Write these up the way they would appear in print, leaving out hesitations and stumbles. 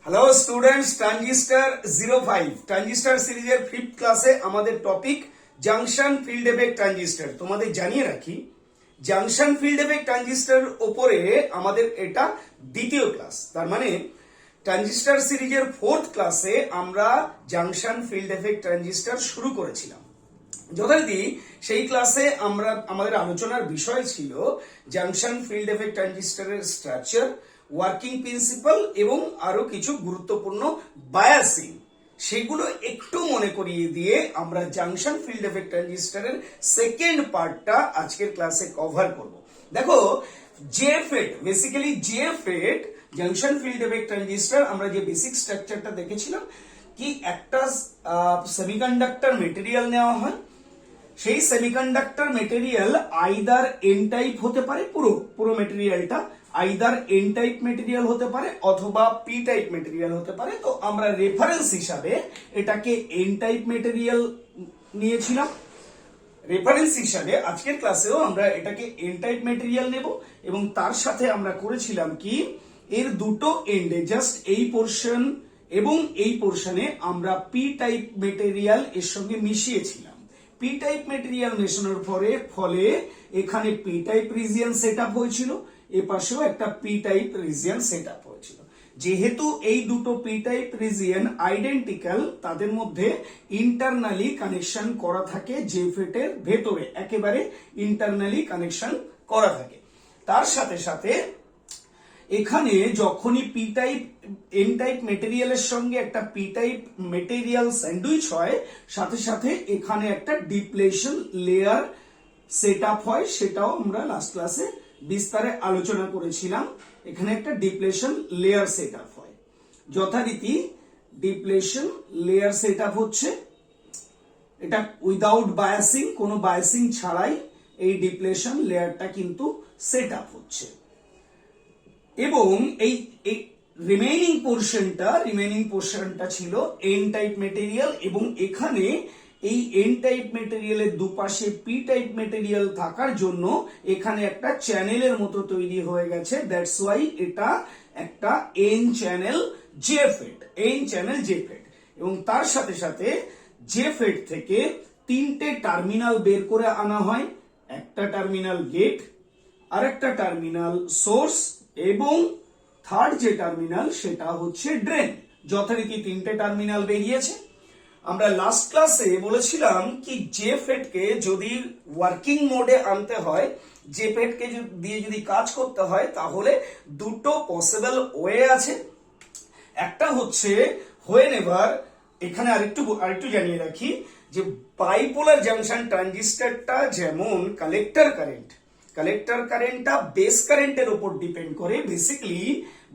Hello students, transistor 05 transistor সিরিজের 5th ক্লাসে আমাদের topic junction field effect transistor. তোমাদের জানিয়ে রাখি, জাংশন ফিল্ড এফেক্ট ট্রানজিস্টার উপরে আমাদের এটা দ্বিতীয় ক্লাস। তার মানে ট্রানজিস্টার সিরিজের 4th ক্লাসে আমরা জাংশন ফিল্ড এফেক্ট ট্রানজিস্টার শুরু করেছিলাম। যথারীতি সেই ক্লাসে আমাদের আলোচনার বিষয় ছিল জাংশন ফিল্ড এফেক্ট ট্রানজিস্টারের স্ট্রাকচার, ওয়ার্কিং প্রিন্সিপাল এবং আরো কিছু গুরুত্বপূর্ণ বায়াসিং। সেগুলো একটু মনে করিয়ে দিয়ে আমরা জাংশন ফিল্ড এফেক্ট ট্রানজিস্টারের সেকেন্ড পার্টটা আজকের ক্লাসে কভার করব। দেখো, JFET basically JFET junction field effect transistor আমরা যে বেসিক স্ট্রাকচারটা দেখেছিলাম কি একটা সেমিকন্ডাক্টর মেটেরিয়াল নেওয়া হয়। সেই semiconductor material either N type হতে পারে, পুরো মেটেরিয়ালটা আইদার এন টাইপ মেটেরিয়াল হতে পারে অথবা পি টাইপ মেটেরিয়াল হতে পারে। তো আমরা রেফারেন্স হিসাবে এটাকে এন টাইপ মেটেরিয়াল নিয়েছিলাম। রেফারেন্স হিসাবে আজকের ক্লাসেও আমরা এটাকে এন টাইপ মেটেরিয়াল নেব এবং তার সাথে আমরা করেছিলাম কি এর দুটো এন্ডে জাস্ট এই পোর্শন এবং এই পোর্শনে আমরা পি টাইপ মেটেরিয়াল এর সঙ্গে মিশিয়েছিলাম। পি টাইপ মেটেরিয়াল মেশানোর ফলে এখানে P type region set up হয়েছিল, এ পাশেও একটা P type region set up হয়েছিল। যেহেতু এই দুটো পি টাইপ রিজিয়ন আইডেন্টিক্যাল, তাদের মধ্যে ইন্টারনালি কানেকশন করা থাকে, জেফেটের ভেতরে একেবারে ইন্টারনালি কানেকশন করা থাকে। তার সাথে সাথে এখানে যখনই পি টাইপ এন টাইপ মেটেরিয়ালের সঙ্গে একটা পি টাইপ মেটেরিয়াল স্যান্ডউইচ হয়, সাথে সাথে এখানে একটা ডিপ্লেশন লেয়ার সেট আপ হয়। সেটাও আমরা লাস্ট ক্লাসে বিস্তারে আলোচনা করেছিলাম। এখানে একটা ডিপ্লেশন লেয়ার সেট আপ হয়। যথারীতি ডিপ্লেশন লেয়ার সেট আপ হচ্ছে, এটা উইদাউট বায়াসিং, কোনো বায়াসিং ছাড়াই এই ডিপ্লেশন লেয়ারটা কিন্তু সেট আপ হচ্ছে। এবং এই রিমেইনিং পোর্শনটা ছিল এন টাইপ মেটেরিয়াল এবং এখানে এই এন টাইপ মেটেরিয়ালের দুপাশে পি টাইপ মেটেরিয়াল থাকার জন্য এখানে একটা চ্যানেলের মতো তৈরি হয়ে গেছে। দ্যাটস ওয়াই এটা একটা এন চ্যানেল জেফেট, এবং তার সাথে সাথে জেফেট থেকে তিনটে টার্মিনাল বের করে আনা হয়। একটা টার্মিনাল গেট, আরেকটা টার্মিনাল সোর্স এবং থার্ড যে টার্মিনাল সেটা হচ্ছে ড্রেন। যথারীতি তিনটে টার্মিনাল বেরিয়েছে। আমরা লাস্ট ক্লাসে বলেছিলাম কি জেফেটকে যদি ওয়ার্কিং মোডে আনতে হয়, জেফেটকে দিয়ে যদি কাজ করতে হয়, তাহলে দুটো পসিবল ওয়ে আছে। একটা হচ্ছে হোয়েনেভার, এখানে আরেকটু জানিয়ে রাখি যে বাইপোলার জাংশন ট্রানজিস্টরটা যেমন কালেক্টর কারেন্টটা বেস কারেন্টের উপর ডিপেন্ড করে। বেসিক্যালি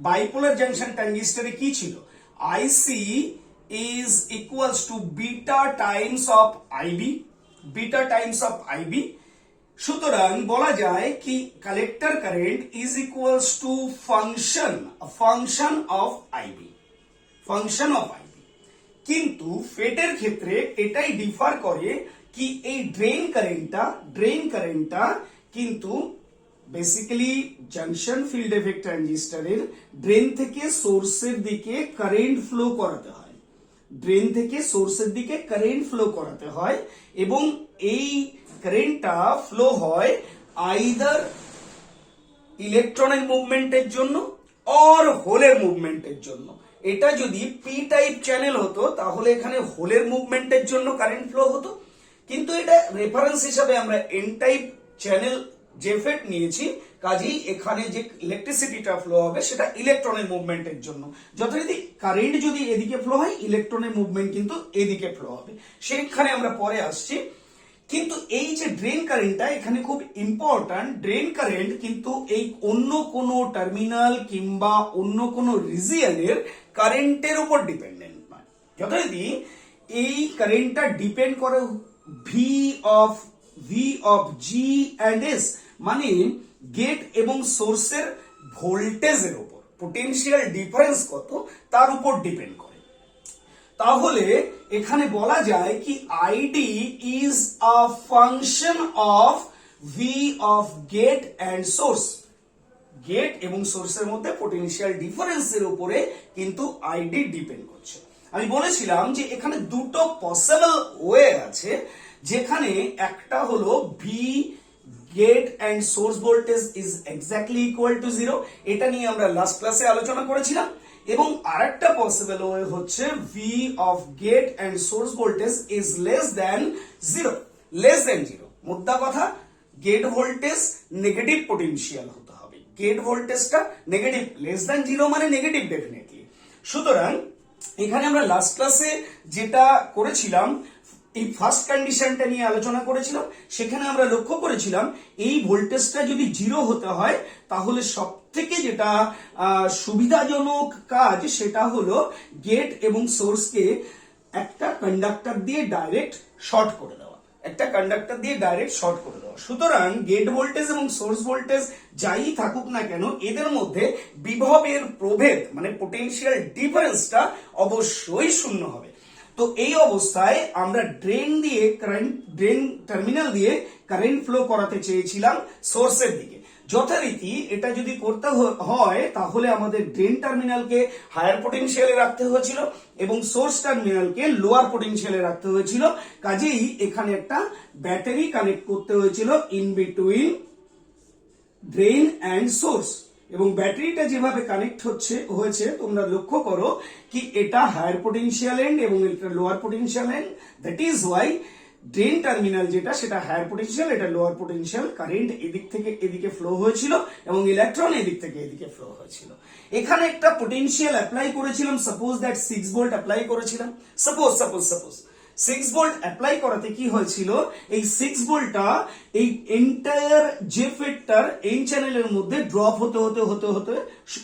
বাইপোলার জাংশন ট্রানজিস্টরে কি ছিল, আইসি is equals to beta times of IB. সুতরাং বলা যায় কি collector current is equals to function of IB. কিন্তু ফেটের ক্ষেত্রে এটাই ডিফার করে কি এই ড্রেন কারেন্টটা কিন্তু বেসিক্যালি জাংশন ফিল্ড এফেক্ট ট্রানজিস্টরের ড্রেন থেকে সোর্সের দিকে কারেন্ট ফ্লো করাতে হয়। এবং এই কারেন্টটা ফ্লো হয় আইদার ইলেকট্রনের মুভমেন্টের জন্য অর হোলের মুভমেন্টের জন্য। এটা যদি পি টাইপ চ্যানেল হতো তাহলে এখানে হোলের মুভমেন্টের জন্য কারেন্ট ফ্লো হতো, কিন্তু এটা রেফারেন্স হিসাবে আমরা এন টাইপ চ্যানেল জেফেট নিয়েছি, কাজেই এখানে যে ইলেকট্রিসিটিটা ফ্লো হবে সেটা ইলেকট্রনের মুভমেন্টের জন্য। যথারীতি কারেন্ট যদি এদিকে ফ্লো হয়, ইলেকট্রনের মুভমেন্ট কিন্তু এদিকে ফ্লো হবে, সেখানে আমরা পরে আসছি। কিন্তু এই যে ড্রেন কারেন্টটা এখানে খুব ইম্পর্ট্যান্ট। ড্রেন কারেন্ট কিন্তু এই অন্য কোনো টার্মিনাল কিংবা অন্য কোনো রিজিয়নের কারেন্টের উপর ডিপেন্ডেন্ট নয়। যথারীতি এই কারেন্টটা ডিপেন্ড করে V of G and S, মানে গেট এবং সোর্সের ভোল্টেজের উপর, পোটেনশিয়াল ডিফারেন্স কত তার উপর ডিপেন্ড করে। তাহলে এখানে বলা যায় কি ID is a function of V of gate and source. Gate এবং সোর্সের মধ্যে পোটেনশিয়াল ডিফারেন্সের উপরে কিন্তু আইডি ডিপেন্ড করছে। আমি বলেছিলাম যে এখানে দুটো পসিবল ওয়ে আছে, যেখানে একটা হলো V gate and source voltage is exactly equal to 0, এটা নিয়ে আমরা লাস্ট ক্লাসে আলোচনা করেছিলাম। এবং আরেকটা পসিবল ওয়ে হচ্ছে V of gate and source voltage is less than 0, less than 0। মোদ্দা কথা, গেট ভোল্টেজ নেগেটিভ পোটেনশিয়াল হতে হবে, গেট ভোল্টেজটা নেগেটিভ, লেস দ্যান 0 মানে নেগেটিভ ডেফিনেটলি। সুতরাং এখানে আমরা লাস্ট ক্লাসে যেটা করেছিলাম, এই ফার্স্ট কন্ডিশনটা নিয়ে আলোচনা করেছিলাম। সেখানে আমরা লক্ষ্য করেছিলাম এই ভোল্টেজটা যদি 0 হতে হয় তাহলে সব থেকে যেটা সুবিধাজনক কাজ সেটা হলো গেট এবং সোর্সকে একটা কন্ডাক্টর দিয়ে ডাইরেক্ট শর্ট করে দেওয়া, একটা কন্ডাক্টর দিয়ে ডাইরেক্ট শর্ট করে দেওয়া। সুতরাং গেট ভোল্টেজ এবং সোর্স ভোল্টেজ যাই থাকুক না কেন, এদের মধ্যে বিভবের প্রভেদ মানে পোটেনশিয়াল ডিফারেন্সটা অবশ্যই শূন্য হবে। তো এই অবস্থায় আমরা ড্রেন টার্মিনাল দিয়ে কারেন্ট ফ্লো করাতে চেয়েছিলাম সোর্সের দিকে। যথারীতি এটা যদি করতে হয় তাহলে আমাদের ড্রেন টার্মিনালকে হায়ার পটেনশিয়ালে রাখতে হয়েছিল এবং সোর্স টার্মিনালকে লোয়ার পটেনশিয়ালে রাখতে হয়েছিল। কাজেই এখানে একটা ব্যাটারি কানেক্ট করতে হয়েছিল in between drain and source. এবং ব্যাটারিটা যেভাবে কানেক্ট হয়েছে তোমরা লক্ষ্য করো কি এটা হায়ার পটেনশিয়াল এন্ড এবং এটা lower potential end. That is why drain terminal যেটা সেটা হায়ার পটেনশিয়াল, এটা লোয়ার পটেনশিয়াল। কারেন্ট এদিক থেকে এদিকে ফ্লো হয়েছিল এবং ইলেকট্রন এদিক থেকে এদিকে ফ্লো হয়েছিল। এখানে একটা পোটেনশিয়াল অ্যাপ্লাই করেছিলাম, সাপোজ দ্যাট 6 ভোল্ট অ্যাপ্লাই করেছিলাম। সাপোজ 6 ভোল্ট অ্যাপ্লাই করাতে কি হয়েছিল, এই 6 ভোল্টটা এই এন্টায়ার যে ফেটটার এন চ্যানেলের মধ্যে ড্রপ হতে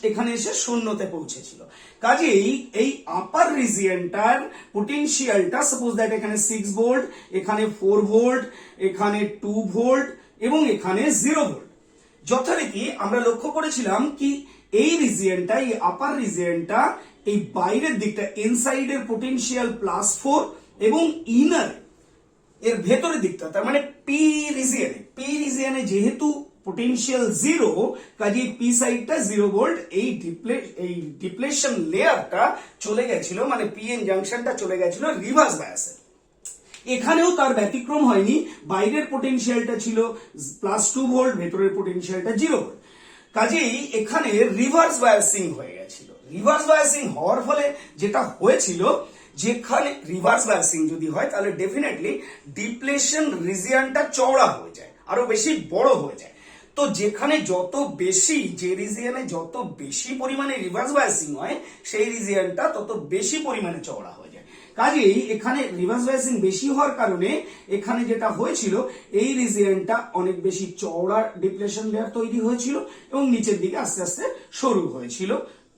এখানে এসে শূন্যতে পৌঁছেছিল। কাজেই এই আপার রিজিয়নটার পোটেনশিয়ালটা সাপোজ দ্যাট এখানে 6 ভোল্ট, এখানে 4 ভোল্ট, এখানে 2 ভোল্ট এবং এখানে 0 ভোল্ট। যথারীতি আমরা লক্ষ্য করেছিলাম কি এই রিজিয়নটা, এই আপার রিজিয়নটা, এই বাইরের দিকটা ইনসাইডের পোটেনশিয়াল +4 এবং ইনার এর ভেতরের দিকটা তার মানে পি রিজিয়নে যেহেতু পোটেনশিয়াল 0, কাজে পি সাইডটা 0 ভোল্ট। এই ডিপ্লেশন লেয়ারটা চলে গেছিল মানে পিএন জাংশনটা চলে গেছিল রিভার্স বায়াসে। এখানেও তার ব্যতিক্রম হয়নি, বাইরের পোটেনশিয়ালটা ছিল +2 ভোল্ট, ভেতরের পোটেনশিয়ালটা 0 ভোল্ট। কাজেই এখানে রিভার্স বায়াসিং হয়ে গেছিল। রিভার্স বায়াসিং হওয়ার ফলে যেটা হয়েছিল, যেখানে রিভার্স বায়াসিং যদি হয় তাহলে ডেফিনেটলি ডিপ্লেশন রিজিয়নটা চওড়া হয়ে যায়, আরো বেশি বড় হয়ে যায়। তো যেখানে যে রিজিয়নে যত বেশি পরিমাণে রিভার্স বায়াসিং হয় সেই রিজিয়নটা তত বেশি পরিমাণে চওড়া হয়ে যায়। কাজেই এখানে রিভার্স বায়াসিং বেশি হওয়ার কারণে এখানে যেটা হয়েছিল, এই রিজিয়নটা অনেক বেশি চওড়া ডিপ্লেশন লেয়ার তৈরি হয়েছিল এবং নিচের দিকে আস্তে আস্তে সরু হয়েছিল।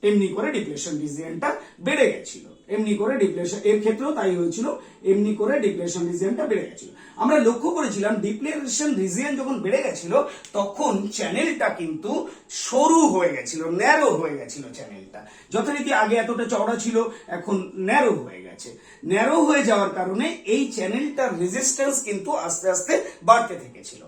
এমনি করে ডিপ্লেশন রিজিয়নটা বেড়ে গেছিল, এমনি করে ডিপ্লেশন এর ক্ষেত্রেও তাই হয়েছিল, এমনি করে ডিপ্লেশন রিজিয়নটা বেড়ে গেছিল। আমরা লক্ষ্য করেছিলাম ডিপ্লেশন রিজিয়ন যখন বেড়ে গেছিল তখন চ্যানেলটা কিন্তু সরু হয়ে গেছিল, ন্যারো হয়ে গেছিল চ্যানেলটা। যথারীতি আগে এতটা চওড়া ছিল, এখন ন্যারো হয়ে গেছে। ন্যারো হয়ে যাওয়ার কারণে এই চ্যানেলটার রেজিস্ট্যান্স কিন্তু আস্তে আস্তে বাড়তে থেকেছিল।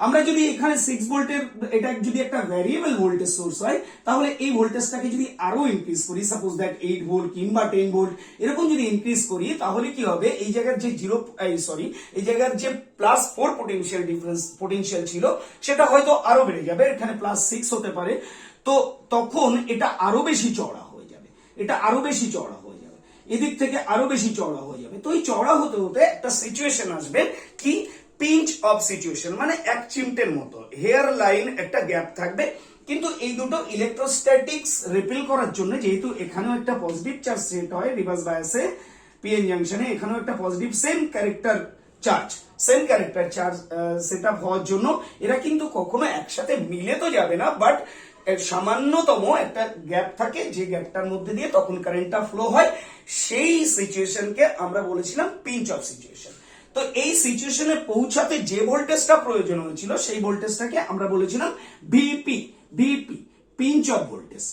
আমরা যদি এখানে 6 ভোল্টের এটা যদি একটা ভ্যারিয়েবল ভোল্টেজ সোর্স হয় তাহলে এই ভোল্টেজটাকে যদি আরো ইনক্রিজ করি, সাপোজ দ্যাট 8 ভোল্ট কিংবা 10 ভোল্ট এরকম যদি ইনক্রিজ করি তাহলে কি হবে, এই জায়গার যে এই জায়গার যে +4 পোটেনশিয়াল ছিল সেটা হয়তো আরো বেড়ে যাবে, এখানে +6 হতে পারে। তো তখন এটা আরো বেশি চওড়া হয়ে যাবে, এদিক থেকে আরো বেশি চওড়া হয়ে যাবে। তো এই চওড়া হতে হতে একটা সিচুয়েশন আসবে কি পিঞ্চ অফ সিচুয়েশন, মানে এক চিমটের মতো হেয়ার লাইন একটা গ্যাপ থাকবে। কিন্তু এই দুটো ইলেকট্রোস্ট্যাটিক্স রিপেল করার জন্য, যেহেতু এখানেও একটা পজিটিভ চার্জ সেট হয় রিভার্স বায়াসে পিএন জাংশনে, এখানেও একটা positive same character charge set up হওয়ার জন্য এরা কিন্তু কখনো একসাথে মিলে তো যাবে না, বাট সামান্যতম একটা গ্যাপ থাকে যে গ্যাপটার মধ্যে দিয়ে তখন কারেন্টটা ফ্লো হয়। সেই সিচুয়েশনকে আমরা বলেছিলাম পিঞ্চ অফ সিচুয়েশন। তো এই সিচুয়েশনে পৌঁছাতে যে ভোল্টেজটা প্রয়োজন হয়েছিল সেই ভোল্টেজটাকে আমরা বলেছিলাম ভিপি, পিঞ্চ অফ ভোল্টেজ,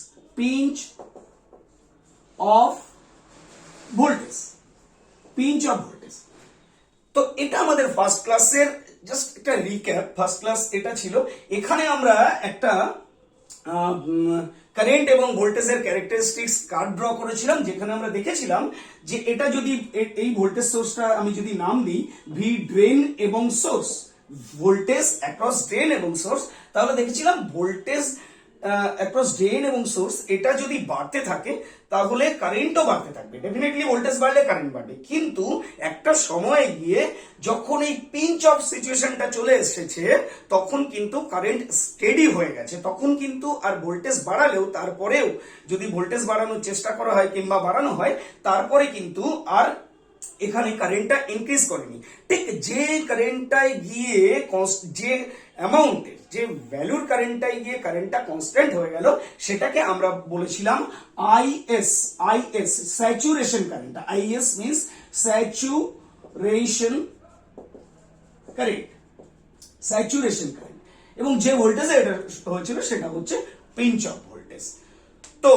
তো এটা আমাদের ফার্স্ট ক্লাসের জাস্ট একটা রিক্যাপ। ফার্স্ট ক্লাস এটা ছিল, এখানে আমরা একটা কারেন্ট এবং ভোল্টেজের ক্যারেক্টারিস্টিক্স কার্ভ ড্র করেছিলাম, যেখানে আমরা দেখেছিলাম যে এটা যদি এই ভোল্টেজ সোর্সটা আমি যদি নাম দিই ভি ড্রেন এবং সোর্স, ভোল্টেজ অ্যাক্রস ড্রেন এবং সোর্স, তাহলে দেখেছিলাম ভোল্টেজ অ্যাক্রস ড্রেন এবং সোর্স এটা যদি বাড়তে থাকে তাহলে কারেন্টও বাড়তে থাকবে। ডেফিনেটলি ভোল্টেজ বাড়লে কারেন্ট বাড়বে, কিন্তু একটা সময়ে গিয়ে যখন এই পিঞ্চ অফ সিচুয়েশনটা চলে এসেছে তখন কিন্তু কারেন্ট স্টেডি হয়ে গেছে, তখন কিন্তু আর ভোল্টেজ বাড়ালেও তারপরেও যদি ভোল্টেজ বাড়ানোর চেষ্টা করা হয় কিংবা বাড়ানো হয় তারপরে কিন্তু আর এখানে কারেন্টটা ইনক্রিজ করেনি। ঠিক যে কারেন্টটায় গিয়ে যে অ্যামাউন্টের যে ভ্যালুর কারেন্টটায় গিয়ে কারেন্টটা কনস্ট্যান্ট হয়ে গেল সেটাকে আমরা বলেছিলাম is, is saturation current. Is means saturation current, saturation current. এবং যে ভোল্টেজে এটা হয়েছিল সেটা হচ্ছে পিঞ্চ অফ ভোল্টেজ। তো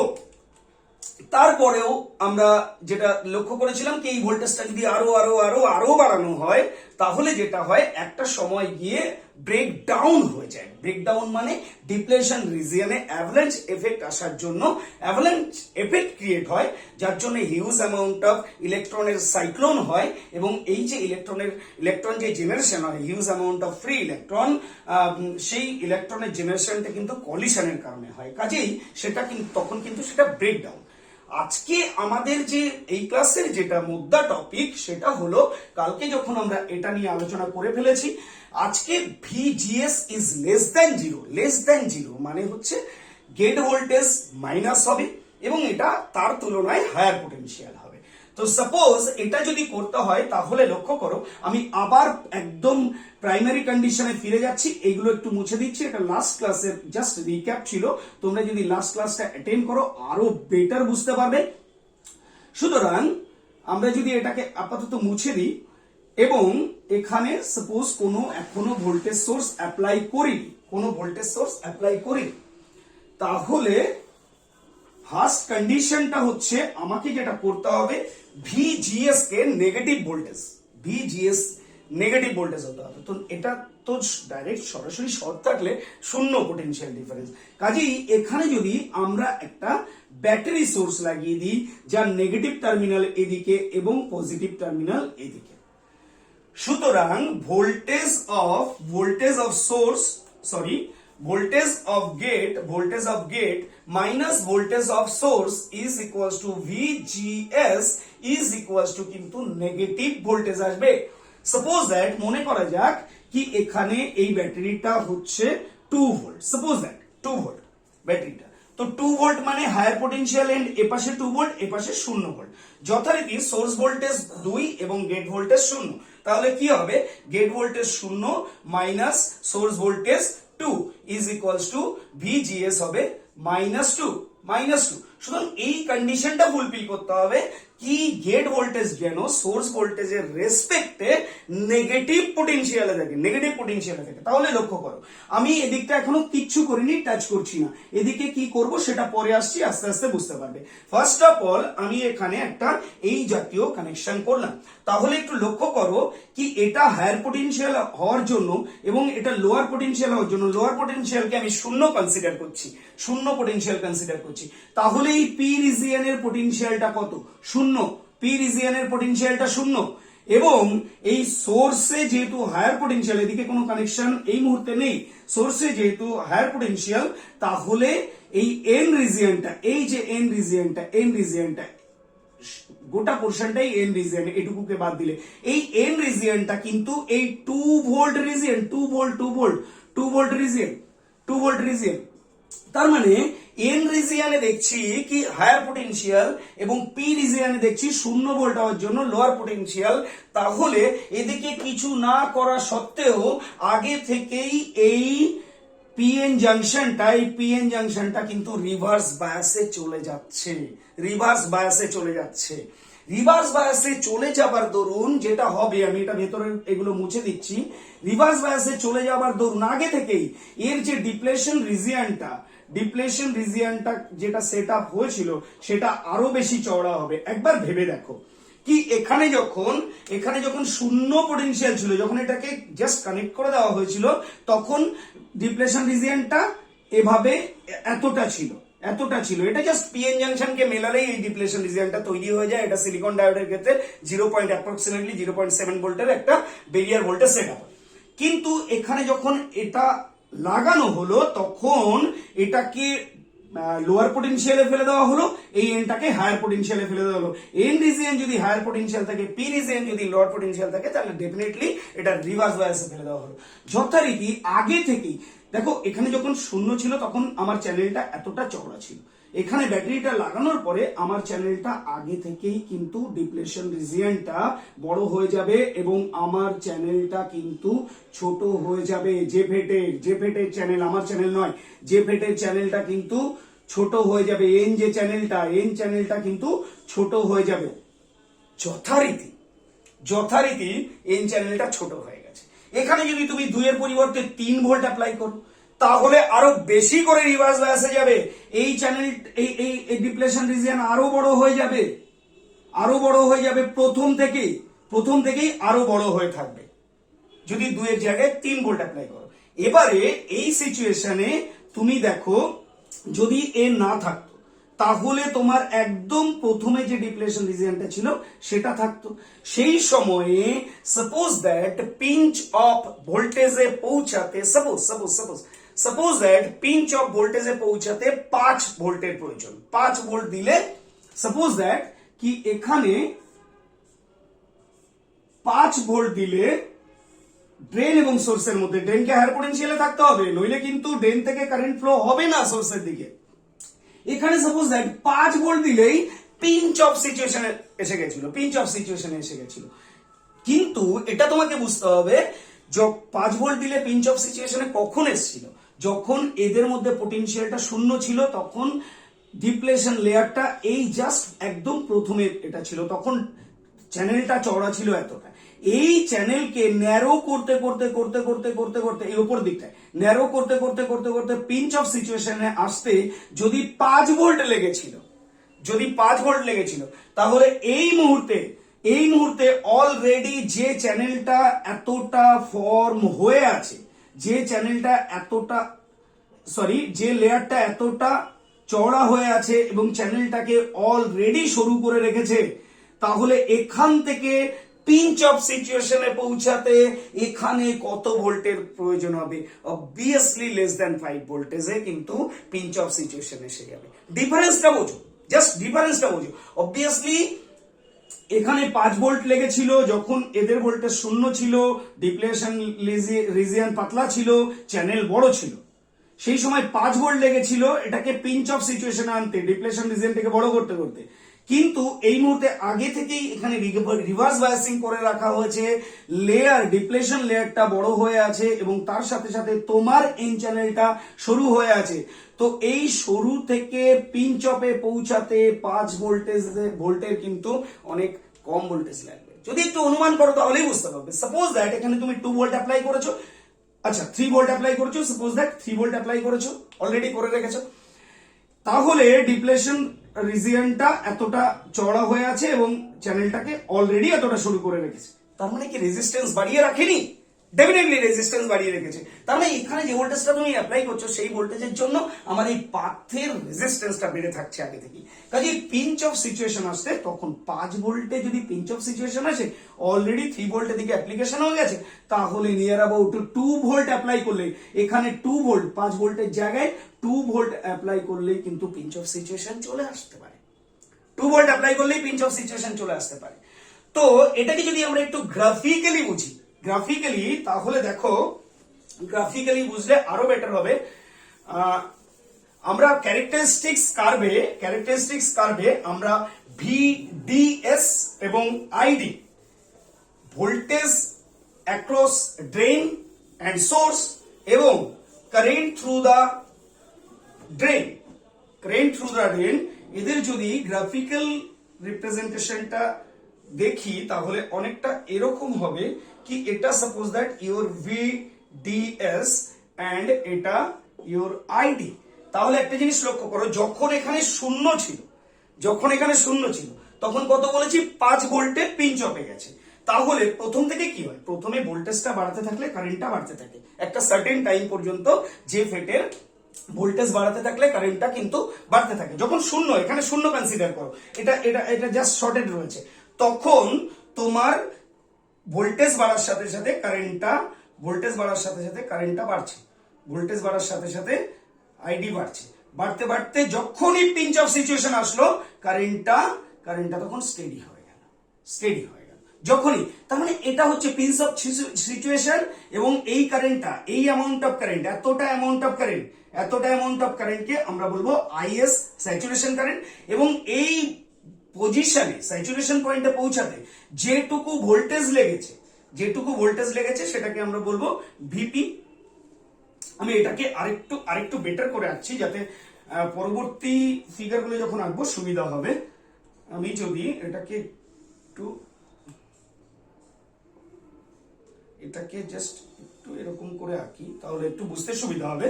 তারপরেও আমরা যেটা লক্ষ্য করেছিলাম কি এই ভোল্টেজটা যদি আরো আরো আরো আরো বাড়ানো হয় তাহলে যেটা হয় একটা সময় গিয়ে ব্রেকডাউন হয়ে যায়। ব্রেকডাউন মানে ডিপ্লেশন রিজিয়নে অ্যাভালাঞ্চ এফেক্ট আসার জন্য অ্যাভালাঞ্চ এফেক্ট ক্রিয়েট হয়, যার জন্য হিউজ অ্যামাউন্ট অফ ইলেকট্রনের সাইক্লোন হয়। এবং এই যে ইলেকট্রন যে জেনারেশন হয়, huge amount of free electron, সেই ইলেকট্রনের জেনারেশনটা কিন্তু কলিশনের কারণে হয়, কাজেই সেটা কিন্তু তখন কিন্তু সেটা ব্রেকডাউন। আজকে আমাদের যে এই ক্লাসের যেটা মুদ্রা টপিক সেটা হলো, কালকে যখন আমরা এটা নিয়ে আলোচনা করে ফেলেছি, আজকে VGS is less than zero. Less than zero মানে হচ্ছে গেট ভোল্টেজ মাইনাস হবে এবং এটা তার তুলনায় হায়ার পোটেনশিয়াল হবে। তো সাপোজ এটা যদি করতে হয় তাহলে লক্ষ্য করো আমি আবার একদম প্রাইমারি কন্ডিশনে ফিরে যাচ্ছি, এগুলো একটু মুছে দিচ্ছি। এটা লাস্ট ক্লাসের জাস্ট রিক্যাপ ছিল, তোমরা যদি লাস্ট ক্লাসটা অ্যাটেন্ড করো আরো বেটার বুঝতে পারবে। সুতরাং আমরা যদি এটাকে আপাতত মুছে দিই এবং এখানে সাপোজ কোনো ভোল্টেজ সোর্স অ্যাপ্লাই করিনি, কোনো ভোল্টেজ সোর্স অ্যাপ্লাই করিনি, তাহলে ফার্স্ট কন্ডিশনটা হচ্ছে আমাকে যেটা করতে হবে ভিজিএস কে negative voltage, VGS negative voltage হতে হবে। তো এটা তো ডাইরেক্ট সরাসরি শর্ট থাকলে শূন্য পোটেনশিয়াল ডিফারেন্স, কাজেই এখানে যদি আমরা একটা ব্যাটারি সোর্স লাগিয়ে দিই যার নেগেটিভ টার্মিনাল এদিকে এবং পজিটিভ টার্মিনাল এদিকে, সুতরাং voltage of gate minus voltage of source is equals to VGS is equals to কিন্তু নেগেটিভ ভোল্টেজ আসবে। সাপোজ দ্যাট মনে করা যাক কি এখানে এই ব্যাটারিটা হচ্ছে 2 ভোল্ট, সাপোজ দ্যাট 2 ভোল্ট ব্যাটারিটা, তো 2 ভোল্ট মানে হায়ার পোটেনশিয়াল এন্ড এপাশে 2 ভোল্ট এপাশে 0 ভোল্ট, যথারীতি সোর্স ভোল্টেজ 2 এবং গেট ভোল্টেজ 0, তাহলে কি হবে gate voltage 0 minus source voltage 2 is equals to VGS হবে -2। সুতরাং এই কন্ডিশনটা ফুলফিল করতে হবে কি গেট ভোল্টেজ যেন সোর্স ভোল্টেজের রেসপেক্টে নেগেটিভ পোটেনশিয়ালে থাকে, তাহলে লক্ষ্য করো আমি এদিকটা এখনো কিচ্ছু করিনি, টাচ করছি না, এদিকে কি করব সেটা পরে আসছি, আস্তে আস্তে বুঝতে পারবে। ফার্স্ট অফ অল আমি এখানে একটা এই জাতীয় কানেকশন করলাম, তাহলে একটু লক্ষ্য করো কি এটা হায়ার পোটেনশিয়াল হওয়ার জন্য এবং এটা লোয়ার পোটেনশিয়াল হওয়ার জন্য লোয়ার পোটেনশিয়ালকে আমি শূন্য কনসিডার করছি, শূন্য পোটেনশিয়াল কনসিডার করছি, তাহলে এই পি রিজিয়নের পোটেনশিয়ালটা কত? শূন্য। পি রিজিয়নের পোটেনশিয়ালটা শূন্য এবং এই সোর্সে যেহেতু হায়ার পোটেনশিয়াল, এদিকে কোনো কানেকশন এই মুহূর্তে নেই, সোর্সে যেহেতু হায়ার পোটেনশিয়াল, তাহলে এই এন রিজিয়নটা, এই যে এন রিজিয়নটা গোটা পোর্শনটাই এন রিজিয়ন, এটুকুকে বাদ দিলে এই এন রিজিয়নটা কিন্তু এই 2 ভোল্ট রিজিয়ন, 2 ভোল্ট রিজিয়ন। তার মানে এন রিজিয়নে দেখছি কি হায়ার পোটেনশিয়াল এবং পি রিজিয়নে দেখছি 0 ভোল্ট হওয়ার জন্য লোয়ার পোটেনশিয়াল, তাহলে এদিকে কিছু না করা সত্ত্বেও আগে থেকেই এই পিএন জাংশনটা কিন্তু রিভার্স বায়াসে চলে যাচ্ছে, রিভার্স বায়াসে চলে যাবার দরুন যেটা হবে, আমি এটা ভেতরে এগুলো মুছে দিচ্ছি, রিভার্স বায়াসে চলে যাবার দরুন আগে থেকেই এর যে ডিপ্লেশন রিজিয়নটা যেটা সেট আপ হয়েছিল সেটা আরো বেশি চওড়া হবে। একবার ভেবে দেখো কি এখানে যখন শূন্য পোটেনশিয়াল ছিল, যখন এটাকে জাস্ট কানেক্ট করে দেওয়া হয়েছিল তখন ডিপ্লেশন রিজিয়নটা এভাবে এতটা ছিল এটা জাস্ট পিএন জাংশনকে মেলালেই এই ডিপ্লেশন রিজিয়নটা তৈরি হয়ে যায়। এটা সিলিকন ডায়োডের ক্ষেত্রে 0.7 ভোল্টের একটা বেরিয়ার ভোল্টেজ সেট আপ। কিন্তু এখানে যখন এটা লাগানো হলো তখন এটাকে লোয়ার পোটেনশিয়ালে ফেলে দেওয়া হলো, এই এনটাকে হায়ার পোটেনশিয়ালে ফেলে দেওয়া হলো। এন রিজিয়ন যদি হায়ার পোটেনশিয়াল থাকে, পি রিজিয়ন যদি লোয়ার পোটেনশিয়াল থাকে, তাহলে ডেফিনেটলি এটা রিভার্স বায়াসে ফেলে দেওয়া হলো। যথারীতি আগে থেকেই দেখো, এখানে যখন শূন্য ছিল তখন আমার চ্যানেলটা এতটা চওড়া ছিল। এখানে ব্যাটারিটা লাগানোর পরে আমার চ্যানেলটা আগে থেকেই কিন্তু ডিপ্লেশন রিজিয়নটা বড় হয়ে যাবে এবং আমার চ্যানেলটা কিন্তু ছোট হয়ে যাবে। যে ফেটের চ্যানেল, আমার চ্যানেল নয়, যে ফেটের চ্যানেলটা কিন্তু ছোট হয়ে যাবে। এন চ্যানেলটা কিন্তু ছোট হয়ে যাবে। যথারীতি এন চ্যানেলটা ছোট হয়ে গেছে। এখানে যদি তুমি 2 এর পরিবর্তে 3 ভোল্ট অ্যাপ্লাই করো, তাহলে আরো বেশি করে রিভার্স বায়াসে যাবে। এই চ্যানেল এই ডিপ্লেশন রিজিয়ন আরো বড় হয়ে যাবে। প্রথম থেকেই আরো বড় হয়ে থাকবে যদি 2 এর জায়গায় 3 ভোল্ট অ্যাপ্লাই করো। এবারে এই সিচুয়েশনে তুমি দেখো, যদি এ না থাকতো তাহলে তোমার একদম প্রথমে যে ডিপ্লেশন রিজিয়নটা ছিল সেটা থাকতো। সেই সময়ে সাপোজ দ্যাট পিঞ্চ অফ ভোল্টেজে পৌঁছাতে সাপোজ দ্যাট পিঞ্চ অফ ভোল্টেজে পৌঁছাতে 5 ভোল্টের প্রয়োজন। 5 ভোল্ট দিলে সাপোজ দ্যাট কি এখানে 5 ভোল্ট দিলে ড্রেন এবং সোর্সের মধ্যে, ড্রেনকে হায়ার পোটেনশিয়ালে থাকতে হবে, নইলে কিন্তু ড্রেন থেকে কারেন্ট ফ্লো হবে না সোর্সের দিকে। এখানে সাপোজ দ্যাট 5 ভোল্ট দিলেই পিঞ্চ অফ সিচুয়েশনে এসে গেছিল। কিন্তু এটা তোমাকে বুঝতে হবে, 5 ভোল্ট দিলে পিঞ্চ অফ সিচুয়েশনে কখন এসেছিল? যখন এদের মধ্যে পোটেনশিয়ালটা শূন্য ছিল, তখন ডিপ্লেশন লেয়ারটা এই জাস্ট একদম প্রথমে এটা ছিল, তখন চ্যানেলটা চওড়া ছিল এতটা। এই চ্যানেলকে ন্যারো করতে এই উপর দিকটায় ন্যারো করতে পিঞ্চ অফ সিচুয়েশনে আসতে যদি 5 ভোল্ট লেগেছিল, তাহলে এই মুহূর্তে অলরেডি যে চ্যানেলটা এতটা ফর্ম হয়ে আছে, যে লেয়ারটা এতটা চওড়া হয়ে আছে এবং চ্যানেলটাকে অলরেডি সরু করে রেখেছে, তাহলে এখান থেকে পিঞ্চ অফ সিচুয়েশনে পৌঁছাতে এখানে কত ভোল্টের প্রয়োজন হবে? অবভিয়াসলি লেস দ্যান 5 ভোল্টেজে কিন্তু পিঞ্চ অফ সিচুয়েশন এসে যাবে। ডিফারেন্সটা বোঝো। অবভিয়াসলি এখানে 5 ভোল্ট লেগেছিল যখন এদের ভোল্টেজ শূন্য ছিল, ডিপ্লেশন রিজিয়ন পাতলা ছিল, চ্যানেল বড় ছিল। সেই সময় 5 ভোল্ট লেগেছিল এটাকে পিঞ্চ অফ সিচুয়েশনে আনতে, ডিপ্লেশন রিজিয়নটাকে বড় করতে। কিন্তু এই মুহূর্তে আগে থেকেই এখানে রিভার্স বায়াসিং করে রাখা হয়েছে, ডিপ্লেশন লেয়ারটা বড় হয়ে আছে এবং তার সাথে সাথে তোমার এন চ্যানেলটা সরু হয়ে আছে। তো এই সরু থেকে পিঞ্চ অফে পৌঁছাতে 5 ভোল্টের কিন্তু অনেক কম ভোল্টেজ লাগবে। যদি একটু অনুমান করো তাহলেই বুঝতে পারবে। সাপোজ দ্যাট এখানে তুমি 2 ভোল্ট অ্যাপ্লাই করেছো, 3 ভোল্ট অ্যাপ্লাই করেছো, সাপোজ দ্যাট 3 ভোল্ট অ্যাপ্লাই করেছো, অলরেডি করে রেখেছো, তাহলে ডিপ্লেশন রিজিয়নটা এতটা চওড়া হয়ে আছে এবং চ্যানেলটাকে অলরেডি এতটা শুরু করে রেখেছে। তার মানে কি রেজিস্ট্যান্স বাড়িয়ে রাখেনি? ডেফিনেটলি রেজিস্ট্যান্স বাড়িয়ে রেখেছে। তার মানে এখানে যে ভোল্টেজটা তুমি অ্যাপ্লাই করছো সেই ভোল্টেজের জন্য আমার এই পাথের রেজিস্ট্যান্সটা বেড়ে থাকছে আগে থেকে। কাজে পিঞ্চ অফ সিচুয়েশন আসছে তখন 5 ভোল্টে যদি পিঞ্চ অফ সিচুয়েশন আসে, অলরেডি 3 ভোল্টের দিকে অ্যাপ্লিকেশন হয়ে গেছে, তাহলে নিয়ার অ্যাবাউট 2 ভোল্ট অ্যাপ্লাই করলে এখানে 2 ভোল্ট, 5 ভোল্টের জায়গায় 2 ভোল্ট অ্যাপ্লাই করলেই কিন্তু পিঞ্চ অফ সিচুয়েশন চলে আসতে পারে। 2 ভোল্ট অ্যাপ্লাই করলেই পিঞ্চ অফ সিচুয়েশন চলে আসতে পারে। তো এটাকে যদি আমরা একটু গ্রাফিক্যালি বুঝি, তাহলে দেখো, গ্রাফিক্যালি বুঝলে আরো বেটার হবে। আমরা ক্যারেক্টারিস্টিক্স কার্ভে আমরা ভিডিএস এবং ID, voltage across drain and source এবং কারেন্ট থ্রু দ্য ড্রেন, এদের যদি গ্রাফিক্যাল রিপ্রেজেন্টেশনটা দেখি তাহলে অনেকটা এরকম হবে কি, এটা suppose that your VDS end এটা ইওর আইডি। তাহলে একটা জিনিস লক্ষ্য করো, যখন এখানে শূন্য ছিল তখন কত বলেছি? 5 ভোল্টে পিঞ্চ অফে গেছে। তাহলে প্রথম থেকে কি হয়? প্রথমে ভোল্টেজটা বাড়তে থাকলে কারেন্টটা বাড়তে থাকে একটা সার্টেন টাইম পর্যন্ত, যে ফেটের ভোল্টেজ বাড়াতে থাকলে কারেন্টটা কিন্তু বাড়তে থাকে। যখন শূন্য, এখানে শূন্য কনসিডার করো, এটা এটা এটা জাস্ট শর্টেড রয়েছে, তখন তোমার ভোল্টেজ বাড়ার সাথে সাথে কারেন্টটা, ভোল্টেজ বাড়ার সাথে সাথে কারেন্টটা বাড়ছে, ভোল্টেজ বাড়ার সাথে সাথে আইডি বাড়ছে, বাড়তে বাড়তে যখনই পিঞ্চ অফ সিচুয়েশন আসলো কারেন্টটা তখন স্টেডি হয়ে গেল, স্টেডি হয়ে গেল যখনই। তার মানে এটা হচ্ছে পিঞ্চ অফ সিচুয়েশন, এবং এই কারেন্টটা, এই অ্যামাউন্ট অফ কারেন্ট, এতটা অ্যামাউন্ট অফ কারেন্টকে আমরা বলবো আইএস, স্যাচুরেশন কারেন্ট। এবং এই পজিশনে, স্যাচুরেশন পয়েন্টে পৌঁছাতে যেটুকু ভোল্টেজ লেগেছে সেটাকে আমরা বলবো ভিপি। আমি এটাকে আরেকটু বেটার করে আঁকছি, যাতে পরবর্তী ফিগারগুলো যখন আঁকবো সুবিধা হবে। আমি যদি এটাকে জাস্ট একটু এরকম করে আঁকি, তাহলে একটু বুঝতে সুবিধা হবে।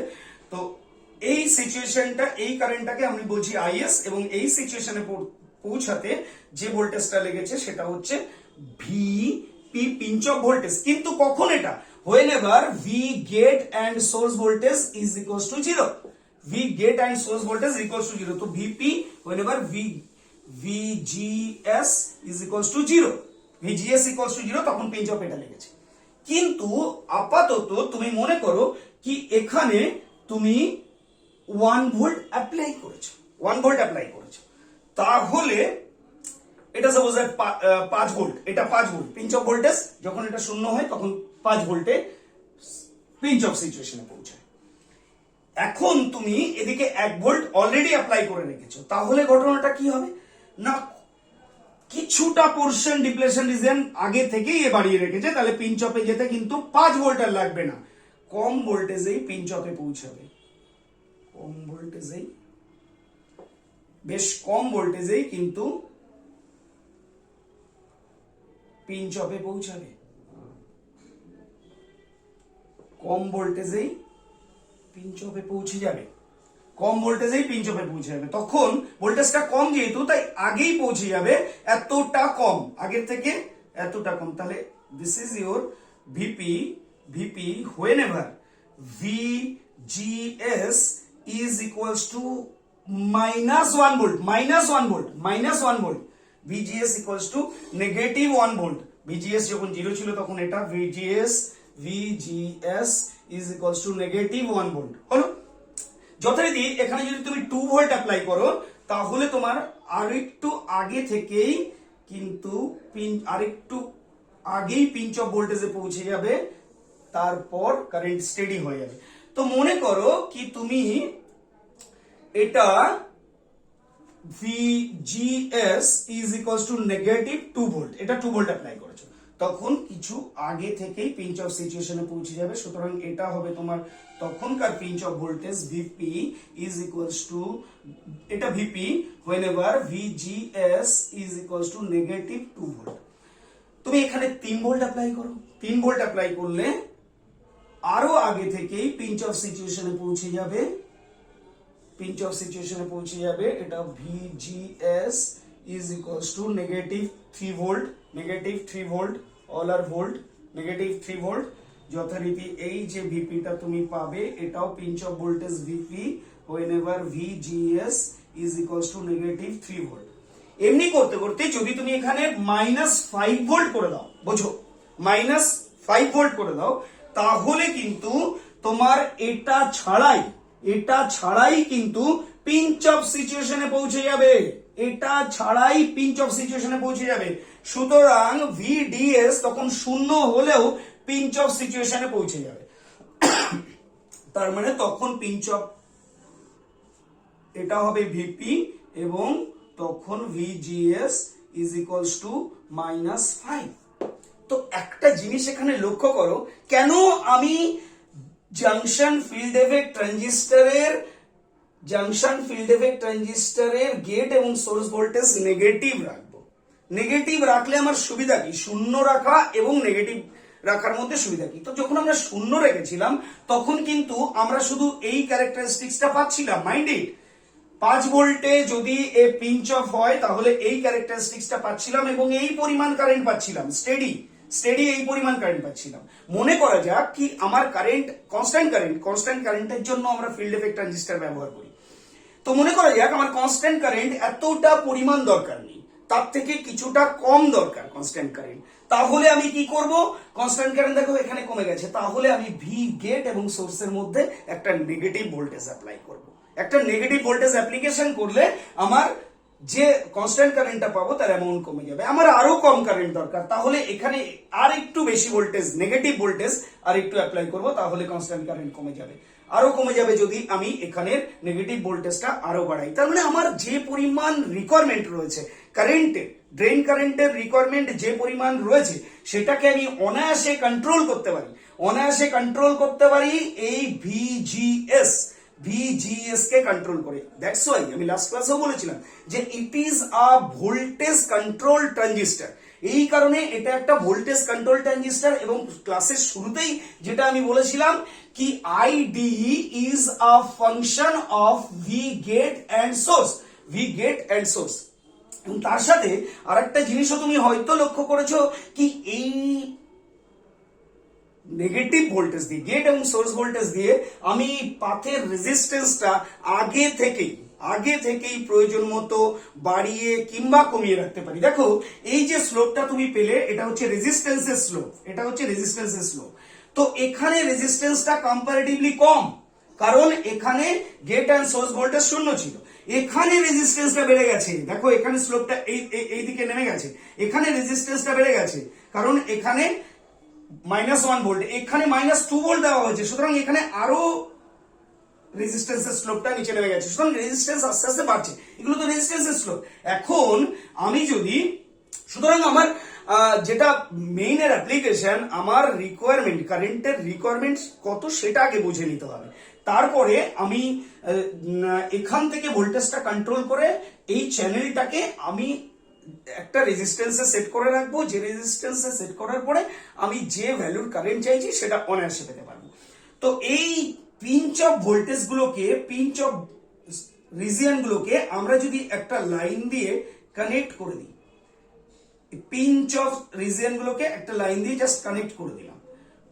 তো এই সিচুয়েশনটা, এই কারেন্টটাকে আমি বলছি আইএস, এবং এই সিচুয়েশনে পৌঁছাতে যে ভোল্টেজটা লেগেছে সেটা হচ্ছে ভিপি, পিঞ্চ অফ ভোল্টেজ। কিন্তু কখন এটা? whenever V gate and source voltage is equals to 0, V gate and source voltage equals to 0, তো VP whenever VGS is equals to 0, VGS equals to 0, তখন পিঞ্চ অফ এটা লেগেছে। কিন্তু আপাতত তুমি মনে করো কি এখানে তুমি 1 ভোল্ট অ্যাপ্লাই করেছো, 1 ভোল্ট অ্যাপ্লাই করেছো, তাহলে এটা সাপোজ 5 ভোল্ট, এটা 5 ভোল্ট পিঞ্চ অফ ভোল্টেজ। যখন এটা শূন্য হয় তখন 5 ভোল্টে পিঞ্চ অফ সিচুয়েশনে পৌঁছায়। এখন তুমি এদিকে 1 ভোল্ট অলরেডি অ্যাপ্লাই করে রেখেছো, তাহলে ঘটনাটা কি হবে না, কিছুটা পোর্শন ডিপ্লেশন রিজন আগে থেকেই এ বাড়িয়ে রেখেছে, তাহলে পিঞ্চ অফে যেতে কিন্তু 5 ভোল্ট আর লাগবে না, কম ভোল্টেজেই পিঞ্চ অফে পৌঁছাবে, কম ভোল্টেজেই, বেশ কম ভোল্টেজেই কিন্তু পিঞ্চ অফে পৌঁছাবে, কম ভোল্টেজেই পিঞ্চ অফে পৌঁছে যাবে, কম ভোল্টেজেই পিঞ্চ অফে পৌঁছে যাবে। তখন ভোল্টেজটা কম যেহেতু, তাই আগেই পৌঁছে যাবে, এতটা কম, আগের থেকে এতটা কম। তাহলে this is your VP whenever VGS is equals to -1 volt, -1 volt, VGS equals to -1 volt। VGS যখন 0 ছিল তখন এটা VGS is equals to -1 volt হলো। যথারীতি এখানে যদি তুমি 2 ভোল্ট অ্যাপ্লাই করো, তাহলে তোমার আরেকটু আগে থেকেই কিন্তু আরেকটু আগেই পিঞ্চ অফ ভোল্টেজে পৌঁছে যাবে, তারপর কারেন্ট স্টেডি হয়ে যাবে। তো মনে করো কি তুমি এটা VGS is equals to -2 volt, এটা 2 ভোল্ট অ্যাপ্লাই করেছো, তখন কিছু আগে থেকেই পিঞ্চ অফ সিচুয়েশনে পৌঁছে যাবে। সুতরাং এটা হবে তোমার তখনকার pinch off voltage VP is equals to, এটা VP whenever VGS is equals to -2 volt. তুমি এখানে 3 ভোল্ট অ্যাপ্লাই করো, 3 ভোল্ট অ্যাপ্লাই করলে আরো আগে থেকেই পিঞ্চ অফ সিচুয়েশনে পৌঁছে যাবে, পিঞ্চ অফ সিচুয়েশনে পৌঁছে যাবে। এটা VGS is equals to -3 volt, -3 volt, all are volt, -3 volt. যথারীতি এই যে ভিপিটা তুমি পাবে, এটাও pinch off voltage VP whenever VGS is equals to -3 volt. এমনি করতে করতে যদি তুমি এখানে -5 ভোল্ট করে দাও, বোঝো, -5 ভোল্ট করে দাও, তাহলে কিন্তু তোমার এটা ছাড়াই কিন্তু পিঞ্চ অফ সিচুয়েশনে পৌঁছে যাবে, এটা ছাড়াই পিঞ্চ অফ সিচুয়েশনে পৌঁছে যাবে। সুতরাং VDS তখন শূন্য হলেও পিঞ্চ অফ সিচুয়েশনে পৌঁছে যাবে। তার মানে তখন পিঞ্চ অফ এটা হবে ভিপি, এবং তখন VGS is equals to -5। তো একটা জিনিস এখানে লক্ষ্য করো, কেন আমি জাংশন ফিল্ড এফেক্ট ট্রানজিস্টরের গেট এবং সোর্স ভোল্টেজ নেগেটিভ রাখবো। নেগেটিভ রাখলে আমার সুবিধা কি? শূন্য রাখা এবং নেগেটিভ রাখার মধ্যে সুবিধা কি? তো যখন আমরা শূন্য রেখেছিলাম তখন কিন্তু আমরা শুধু এই ক্যারেক্টারিস্টিক্সটা পাচ্ছিলাম, মাইন্ড ইট, 5 ভোল্টে যদি এ পিঞ্চ অফ হয় তাহলে এই ক্যারেক্টারিস্টিক্সটা পাচ্ছিলাম এবং এই পরিমাণ কারেন্ট পাচ্ছিলাম, স্টেডি এই পরিমাণ কারেন্ট পাচ্ছিলাম। মনে করা যাক কি আমার কারেন্ট কনস্ট্যান্ট কারেন্টের জন্য আমরা ফিল্ড এফেক্ট ট্রানজিস্টর ব্যবহার করি। তো মনে করা যাক আমার কনস্ট্যান্ট কারেন্ট এতটা পরিমাণ দরকার নেই, তার থেকে কিছুটা কম দরকার কনস্ট্যান্ট কারেন্ট। তাহলে আমি কি করব, কনস্ট্যান্ট কারেন্ট দেখো এখানে কমে গেছে, তাহলে আমি ভি গেট এবং সোর্সের মধ্যে একটা নেগেটিভ ভোল্টেজ অ্যাপ্লাই করব। একটা নেগেটিভ ভোল্টেজ অ্যাপ্লিকেশন করলে আমার যে কনস্ট্যান্ট কারেন্টটা পাবো তার অ্যামাউন্ট কমে যাবে। আমার আরো কম কারেন্ট দরকার, তাহলে এখানে আর একটু বেশি ভোল্টেজ, নেগেটিভ ভোল্টেজ আর একটু অ্যাপ্লাই করব, তাহলে কনস্ট্যান্ট কারেন্ট কমে যাবে। আরো কমে যাবে যদি আমি এখানের নেগেটিভ ভোল্টেজটা আরো বাড়াই। তার মানে আমার যে পরিমাণ রিকোয়ারমেন্ট রয়েছে কারেন্টের, ড্রেন কারেন্টের রিকোয়ারমেন্ট যে পরিমাণ রয়েছে সেটাকে আমি অনায়াসে কন্ট্রোল করতে পারি এই ভিজিএস কে কন্ট্রোল করে। দ্যাটস ওয়াই আমি লাস্ট ক্লাসেও বলেছিলাম যে it is a voltage control transistor. এই কারণে এটা একটা ভোল্টেজ কন্ট্রোল ট্রানজিস্টর। এবং ক্লাসের শুরুতেই যেটা আমি বলেছিলাম কি ID is a function of V gate and source. এবং তার সাথে আরেকটা জিনিসও তুমি হয়তো লক্ষ্য করেছো কি এই নেগেটিভ ভোল্টেজ দিয়ে, গেট এবং সোর্স ভোল্টেজ দিয়ে আমি পাথের রেজিস্ট্যান্সটা আগে থেকেই প্রয়োজন মতো বাড়িয়ে কিংবা কমিয়ে রাখতে পারি। দেখো এই যে স্লোপটা তুমি পেলে এটা হচ্ছে রেজিস্ট্যান্সের স্লোপ। তো এখানে রেজিস্ট্যান্সটা কম্পারেটিভলি কম, কারণ এখানে গেট এন্ড সোর্স ভোল্টেজ শূন্য ছিল। এখানে রেজিস্ট্যান্সটা বেড়ে গেছে, দেখো এখানে স্লোপটা এই দিকে নেমে গেছে, এখানে রেজিস্ট্যান্সটা বেড়ে গেছে কারণ এখানে -1 ভোল্ট, এখানে -2 ভোল্ট দেওয়া হয়েছে, সুতরাং এখানে আরো রেজিস্ট্যান্সের স্লোপটা নিচে নেমে গেছে, সুতরাং রেজিস্ট্যান্স আস্তে আস্তে বাড়ছে। এগুলো তো রেজিস্ট্যান্সের স্লোপ। এখন আমি যদি, সুতরাং আমার যেটা মেইনের অ্যাপ্লিকেশন, আমার রিকোয়ারমেন্ট, কারেন্টের রিকোয়ারমেন্ট কত সেটা আগে বুঝে নিতে হবে। তারপরে আমি এখান থেকে ভোল্টেজটা কন্ট্রোল করে এই চ্যানেলটাকে আমি একটা রেজিস্ট্যান্সে সেট করে রাখবো, যে রেজিস্ট্যান্সে সেট করার পরে আমি যে ভ্যালুর কারেন্ট চাইছি সেটা অনায়াসে পেতে পারবো। তো এই পিঞ্চ অফ ভোল্টেজ গুলোকে, পিঞ্চ অফ রিজিয়ন গুলোকে আমরা যদি একটা লাইন দিয়ে কানেক্ট করে দিই, পিঞ্চ অফ রিজিয়ন গুলোকে একটা লাইন দিয়ে জাস্ট কানেক্ট করে দিলাম,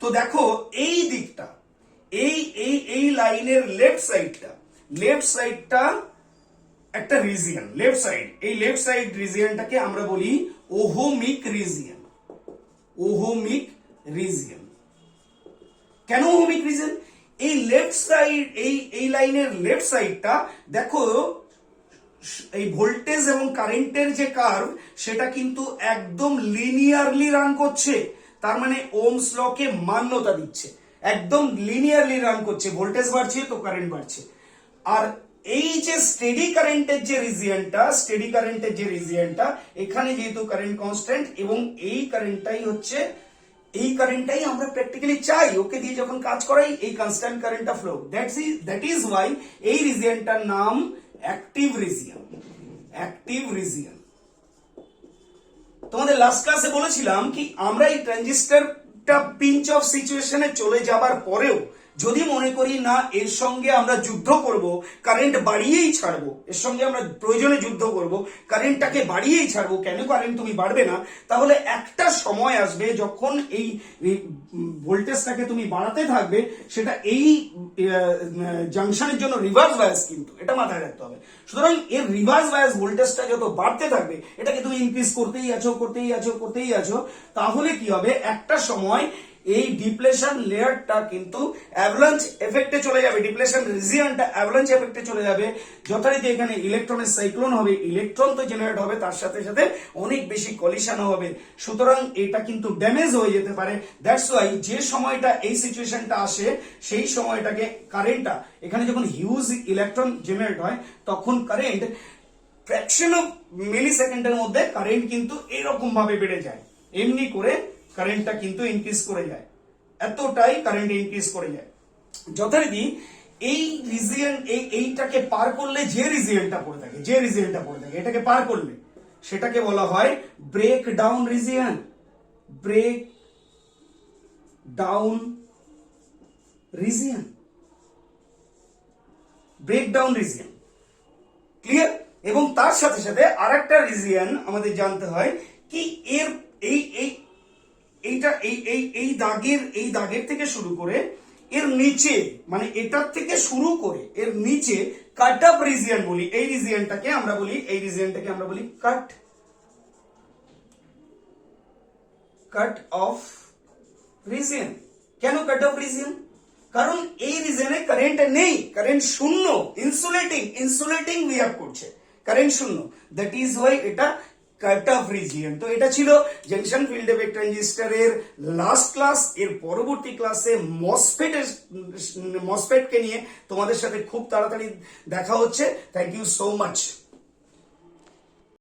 তো দেখো এই দিকটা, এই লাইনের লেফট সাইডটা একটা রিজিয়ন, এই লেফট সাইড রিজিয়নটাকে আমরা বলি ওহমিক রিজিয়ন। কেন ওহমিক রিজিয়ন? এই লেফট সাইড, এই লাইনের লেফট সাইডটা দেখো এই ভোল্টেজ এবং কারেন্টের যে কার্ভ সেটা কিন্তু একদম লিনিয়ারলি রান করছে। তার মানে ওহমস ল কে মান্যতা দিচ্ছে, একদম লিনিয়ারলি রান করছে, ভোল্টেজ বাড়ছে তো কারেন্ট বাড়ছে। আর এই যে স্টেডি কারেন্টের যে রিজিয়নটা, এখানে যেহেতু কারেন্ট কনস্ট্যান্ট এবং এই কারেন্টটাই আমরা প্র্যাকটিক্যালি চাই, ওকে দিয়ে যখন কাজ করাই এই কনস্ট্যান্ট কারেন্টটা ফ্লো। দ্যাট ইজ ওয়াই এই রিজিয়নটার নাম অ্যাক্টিভ রিজিয়ন। তোমাদের লাস্ট ক্লাসে বলেছিলাম কি আমরা এই ট্রানজিস্টরটা পিঞ্চ অফ সিচুয়েশনে চলে যাবার পরেও যদি মনে করি না এর সঙ্গে আমরা যুদ্ধ করব, কারেন্ট বাড়িয়েই ছাড়বো, এর সঙ্গে আমরা প্রয়োজনে যুদ্ধ করব, কারেন্টটাকে বাড়িয়েই ছাড়বো, কেন কারেন্ট তুমি বাড়বে না, তাহলে একটা সময় আসবে যখন এই ভোল্টেজটাকে তুমি বাড়াতে থাকবে, সেটা এই জাংশনের জন্য রিভার্স বায়াস, কিন্তু এটা মাথায় রাখতে হবে। সুতরাং এর রিভার্স বায়াস ভোল্টেজটা যত বাড়তে থাকবে, এটাকে তুমি ইনক্রিজ করতেই আছো, তাহলে কি হবে, একটা সময় এই ডিপ্লেশন লেয়ারটা কিন্তু অ্যাভালাঞ্চ এফেক্টে চলে যাবে, ডিপ্লেশন রিজিয়নটা অ্যাভালাঞ্চ এফেক্টে চলে যাবে। যথারীতি এখানে ইলেকট্রনের সাইক্লোন হবে, ইলেকট্রন তো জেনারেট হবে, তার সাথে সাথে অনেক বেশি কলিশন হবে, সুতরাং এটা কিন্তু ড্যামেজ হয়ে যেতে পারে। দ্যাটস ওয়াই যে সময়টা এই সিচুয়েশনটা আসে, সেই সময়টাকে কারেন্টটা, এখানে যখন হিউজ ইলেকট্রন জেনারেট হয় তখন কারেন্ট ফ্র্যাকশন অফ মিলি সেকেন্ডের মধ্যে কারেন্ট কিন্তু এরকম ভাবে বেড়ে যায়, এমনি করে কারেন্টটা কিন্তু ইনক্রিজ করে যায়, এতটাই কারেন্ট ইনক্রিজ করে যায়। যথারীতি এই রিজিয়ন, এইটাকে পার করলে যে রিজিয়নটা পড়ে থাকে, এটাকে পার করলে সেটাকে বলা হয় ব্রেক ডাউন রিজিয়ন। ক্লিয়ার? এবং তার সাথে সাথে আরেকটা রিজিয়ন আমাদের জানতে হয় কি, এর এইটা এই দাগের থেকে শুরু করে এর নিচে, মানে এটার থেকে শুরু করে এর নিচে কাট অফ রিজিয়ন বলি। এই রিজিয়নটাকে আমরা বলি কাট অফ রিজিয়ন। কেন কাট অফ রিজিয়ন? কারণ এই রিজনে কারেন্ট নেই, কারেন্ট শূন্য, ইনসুলেটিং বিহেভ করছে, কারেন্ট শূন্য, দ্যাট ইজ ওয়াই এটা কাট অফ রিজিয়ন। তো এটা ছিল জাংশন ফিল্ড এফেক্ট ট্রানজিস্টরের লাস্ট ক্লাস। এর পরবর্তী ক্লাসে মসফেট কে নিয়ে তোমাদের সাথে খুব তাড়াতাড়ি দেখা হচ্ছে। Thank you so much.